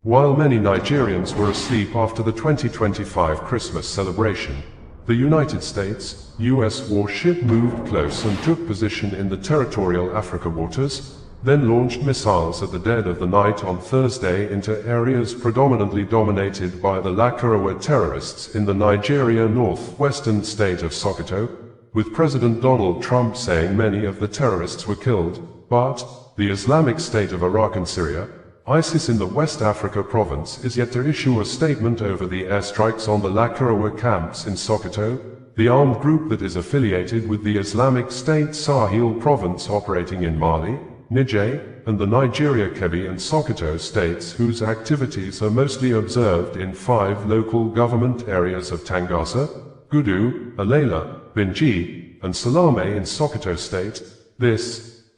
While many Nigerians were asleep after the 2025 Christmas celebration, the United States, U.S. warship moved close and took position in the territorial Africa waters, then launched missiles at the dead of the night on Thursday into areas predominantly dominated by the Lakurawa terrorists in the Nigeria northwestern state of Sokoto, with President Donald Trump saying many of the terrorists were killed, but the Islamic State of Iraq and Syria, ISIS in the West Africa province, is yet to issue a statement over the airstrikes on the Lakurawa camps in Sokoto, the armed group that is affiliated with the Islamic State Sahel province operating in Mali, Niger, and the Nigeria Kebbi and Sokoto states, whose activities are mostly observed in 5 local government areas of Tangasa, Gudu, Alela, Binji, and Salame in Sokoto state.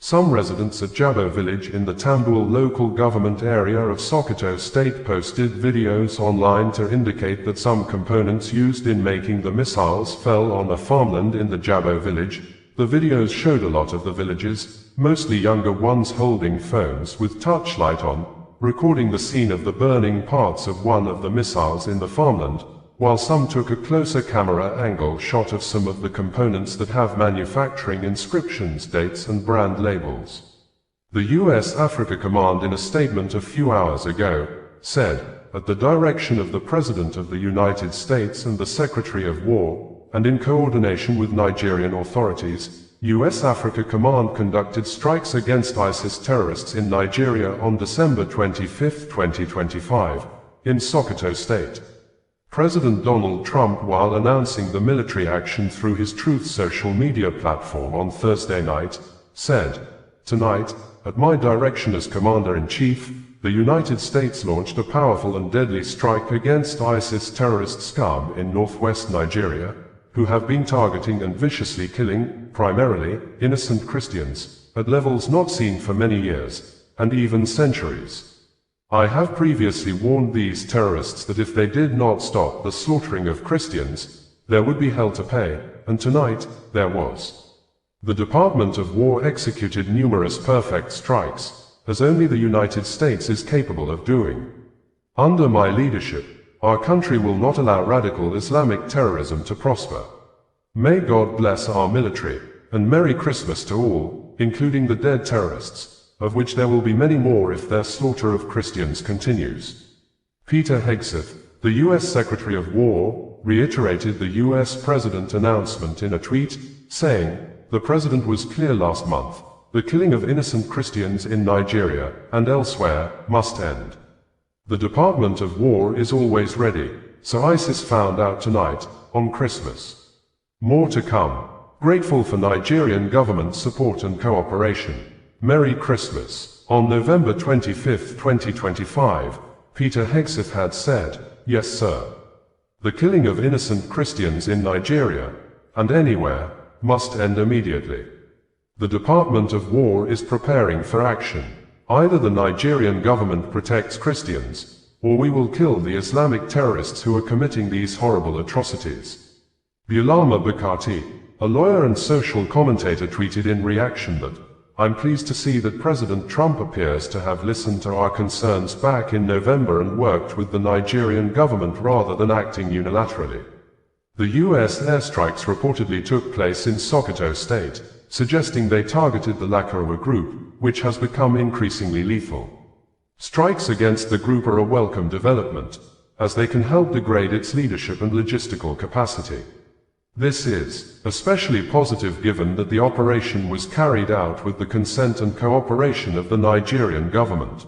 Some residents at Jabo village in the Tambul local government area of Sokoto state posted videos online to indicate that some components used in making the missiles fell on a farmland in the Jabo village. The videos showed a lot of the villagers, mostly younger ones, holding phones with touchlight on, recording the scene of the burning parts of one of the missiles in the farmland, while some took a closer camera angle shot of some of the components that have manufacturing inscriptions, dates and brand labels. The U.S. Africa Command, in a statement a few hours ago, said, at the direction of the President of the United States and the Secretary of War, and in coordination with Nigerian authorities, U.S. Africa Command conducted strikes against ISIS terrorists in Nigeria on December 25, 2025, in Sokoto state. President Donald Trump, while announcing the military action through his Truth social media platform on Thursday night, said, "Tonight, at my direction as Commander-in-Chief, the United States launched a powerful and deadly strike against ISIS terrorist scum in northwest Nigeria, who have been targeting and viciously killing, primarily, innocent Christians, at levels not seen for many years, and even centuries. I have previously warned these terrorists that if they did not stop the slaughtering of Christians, there would be hell to pay, and tonight, there was." The Department of War executed numerous perfect strikes, as only the United States is capable of doing. Under my leadership, our country will not allow radical Islamic terrorism to prosper. May God bless our military, and Merry Christmas to all, including the dead terrorists, of which there will be many more if their slaughter of Christians continues. Peter Hegseth, the U.S. Secretary of War, reiterated the U.S. President's announcement in a tweet, saying, "The President was clear last month. The killing of innocent Christians in Nigeria and elsewhere must end. The Department of War is always ready, so ISIS found out tonight, on Christmas. More to come. Grateful for Nigerian government support and cooperation. Merry Christmas." On November 25, 2025, Peter Hegseth had said, "Yes, sir. The killing of innocent Christians in Nigeria, and anywhere, must end immediately. The Department of War is preparing for action. Either the Nigerian government protects Christians, or we will kill the Islamic terrorists who are committing these horrible atrocities." Bulama Bukati, a lawyer and social commentator, tweeted in reaction that, "I'm pleased to see that President Trump appears to have listened to our concerns back in November and worked with the Nigerian government rather than acting unilaterally." The U.S. airstrikes reportedly took place in Sokoto state, suggesting they targeted the Lakurawa group, which has become increasingly lethal. Strikes against the group are a welcome development, as they can help degrade its leadership and logistical capacity. This is especially positive given that the operation was carried out with the consent and cooperation of the Nigerian government.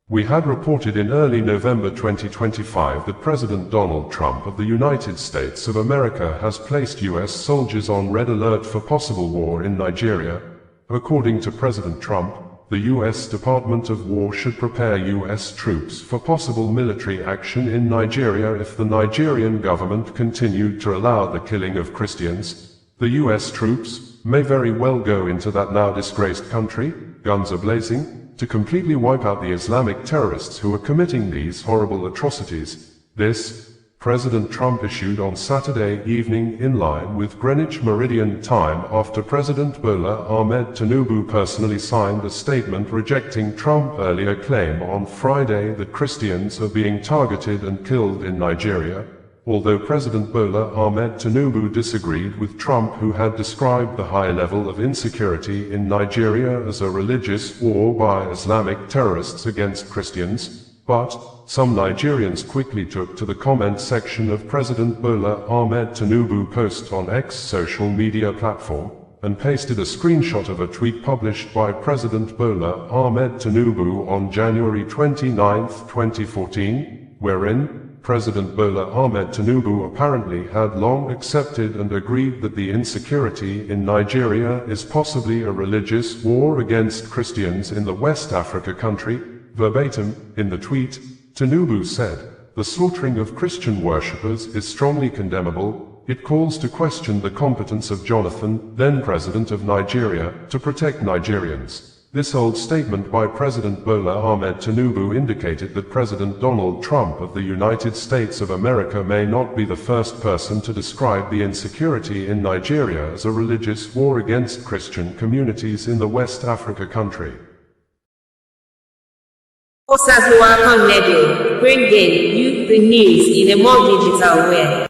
We had reported in early November 2025 that President Donald Trump of the United States of America has placed U.S. soldiers on red alert for possible war in Nigeria. According to President Trump, the U.S. Department of War should prepare U.S. troops for possible military action in Nigeria if the Nigerian government continued to allow the killing of Christians. The U.S. troops may very well go into that now disgraced country, guns a-blazing, to completely wipe out the Islamic terrorists who are committing these horrible atrocities. This President Trump issued on Saturday evening in line with Greenwich Meridian Time after President Bola Ahmed Tinubu personally signed a statement rejecting Trump's earlier claim on Friday that Christians are being targeted and killed in Nigeria. Although President Bola Ahmed Tinubu disagreed with Trump, who had described the high level of insecurity in Nigeria as a religious war by Islamic terrorists against Christians, but some Nigerians quickly took to the comment section of President Bola Ahmed Tinubu's post on X social media platform, and pasted a screenshot of a tweet published by President Bola Ahmed Tinubu on January 29, 2014, wherein President Bola Ahmed Tinubu apparently had long accepted and agreed that the insecurity in Nigeria is possibly a religious war against Christians in the West Africa country. Verbatim, in the tweet, Tinubu said, "The slaughtering of Christian worshippers is strongly condemnable. It calls to question the competence of Jonathan, then President of Nigeria, to protect Nigerians." This old statement by President Bola Ahmed Tinubu indicated that President Donald Trump of the United States of America may not be the first person to describe the insecurity in Nigeria as a religious war against Christian communities in the West Africa country. Osasua Radio, bringing you the news in a more digital way.